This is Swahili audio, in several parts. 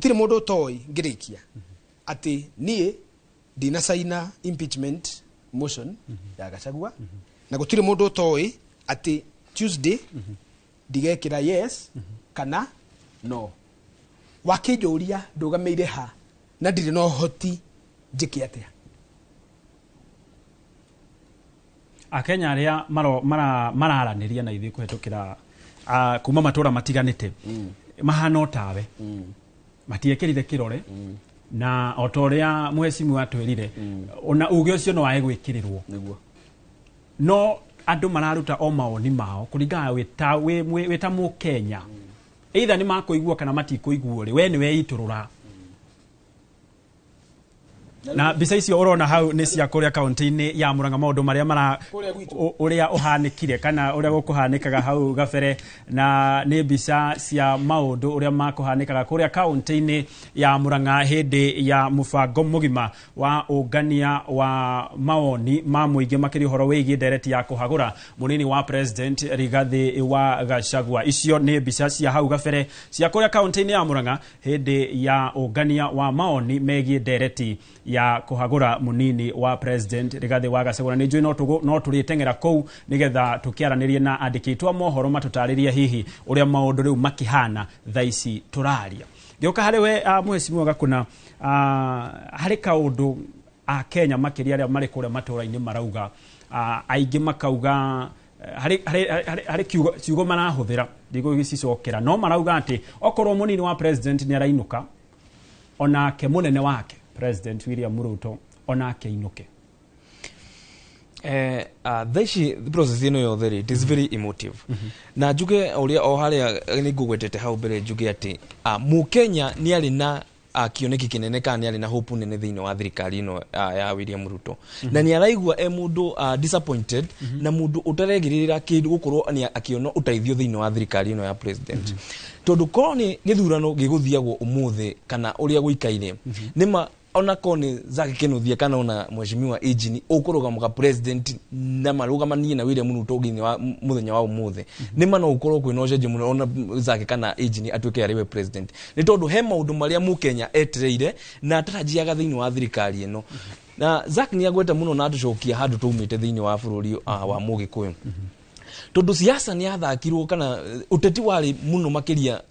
gutire mundu toy ngirikia ati nie dina saina impeachment motion ya Gachagua na gutire mundu toy ati Tuesday digekira yes kana no wakijuria ndugameire ha na ndire no hoti njiki atia Akenya aria mararaniria na ithi kuhetukira kuma matura matiganite mahano tawe matiekirire kirore na otoria muhecimu atwirire ona uge ucio no ae gwikirirwo niguo no andu mararuta o maoni mao kuringana weta mu Kenya either ni makuigua kana matikuigua ri we ni weiturura na bisa icio urona hau ni cia kuria kaunti-ini ya Murang'a maundu maria mara uria uhanikire kana uria gukuhanikaga hau gabere na ni bisa cia maundu uria makuhanikaga kuria kaunti-ini ya Murang'a hindi ya mubango mugima wa ungania wa maoni ma muingi makiri horo wigi ndereti ya kuhagura munini wa president Rigathi wa Gachagua. Icio ni bisa cia hau gabere cia kuria kaunti-ini ya Murang'a hindi ya ungania wa maoni megi ndereti ya kuhagura munini wa president Rigathi wa Gachagua. Ni njui no turitengera kou nigetha tukiaranirie na andikitwa mohoro matutaririe hihi uria maundu riu makihana thaici turaria. Gioka hariwe muhecimu Gakuna hari kaundu a Kenya makiria aria mari kuria matura-ini marauga aingi makauga hari kiugo marahuthira ndigo gicicokera no marauga ati okorwo munini wa president ni arainuka ona ke munene wake President William Ruto ona keinuke. The process ino yothe it is very emotive. Na njuge uria o haria ni ngugwetete hau mbere njuge ati mu Kenya ni ari na kioneki kinene kana ni ari na hope nene thiini wa thirikari ino ya William Ruto. Na ni araigua mundu disappointed na mundu utaregirira kindu gukorwo ni akiona utaithio thiini wa thirikari ino ya president. Tondu koroni githurano giguthiagwo umuthe kana uria guikaire nima ona kone zake kenothia kana ona mheshimiwa Ejini ukurugamuka president na marugamanie na William Ruto gini wa muthenya wa umuthe nima no ukorwo kwina oceje muno ona zake kana Ejini atuike ariwe president ni tondu he maundu maria mu Kenya etereire na atarajiaga thiini wa thirikari ino na zake ni agweta muno na atucokia handu tumite thiini wa bururi wa Mugikuyu tondu siasa ni athakirwo kana uteti wari muno makiria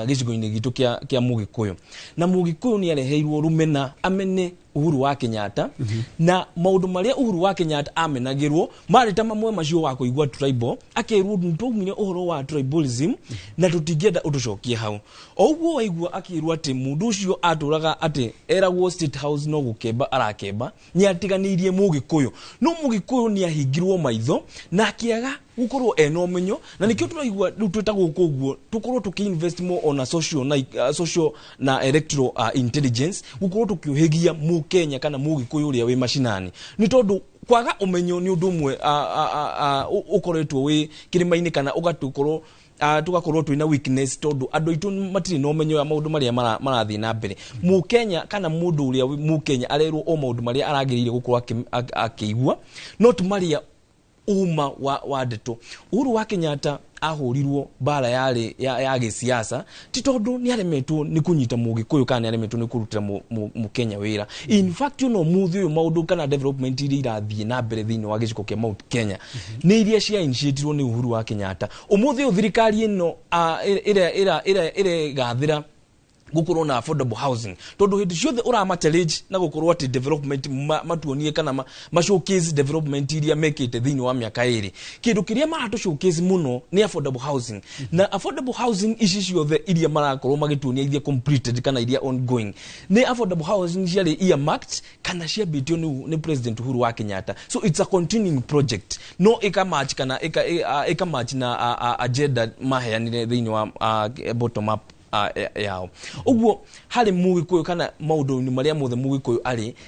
gicigo-ini gitu kia Mugikuyu na Mugikuyu ni areheirwo rumena amene Uhuru wa Kenyatta na maundu maria Uhuru wa Kenyatta amenagirwo mari ta mamwe macio wa kuigwa tribal akirwo ntumire uhoro wa tribalism na tutingenda utucokie hau oguo waigwa akirwo ati mundu ucio aturaga ati eragwo State House no gukemba arakemba ni atiganirie Mugikuyu no Mugikuyu ni ahingirwo maitho na akiaga gukorwo eno menyo na nikio turaigwa twetagwo koguo tukorwo tukiinvest more on a social na electoral intelligence gukorwo tukiuhigia mu Kenya kana Mugikuyu uria wi mashinani ni tondu kwaga umenyo ni undu umwe ukoretwo wi kirima-ini kana ugatukorwo tugakorwo twina weakness tondu andu itu matiri no menyo ya maundu maria marathi na mbere mu Kenya kana mundu uria mu Kenya arerwo o maundu maria aragirire gukorwo akigwa not maria uma wa ndeto Uhuru wa Kenyatta ahurirwo bara ya gisiasa titondu ni aremetwo ni kunyita Mugikuyu kana aremetwo ni kurutira mu Kenya wira in fact muthi uyu maundu kana development iria irathie na mbere thiini wa giciko kia Mount Kenya ni iria cia initiative ni Uhuru wa Kenyatta umuthi thirikari ino ire gathira gukorwo na affordable housing tondu hindi ciothe urama challenge na gukorwo ati development matuonie kana showcase development iria mekite thiini wa miaka iri kindu kiria maratu showcase muno ni affordable housing na affordable housing ici ciothe iria marakorwo magituonia iria completed kana iria ongoing ni affordable housing ciari earmarked kana ciambitio ni president Uhuru wa Kenyatta so it's a continuing project no ikamatch kana ikamatch na agenda maheanire thiini wa bottom up yao uguo hari Mugikuyu kana maundu ni maria mothe Mugikuyu ari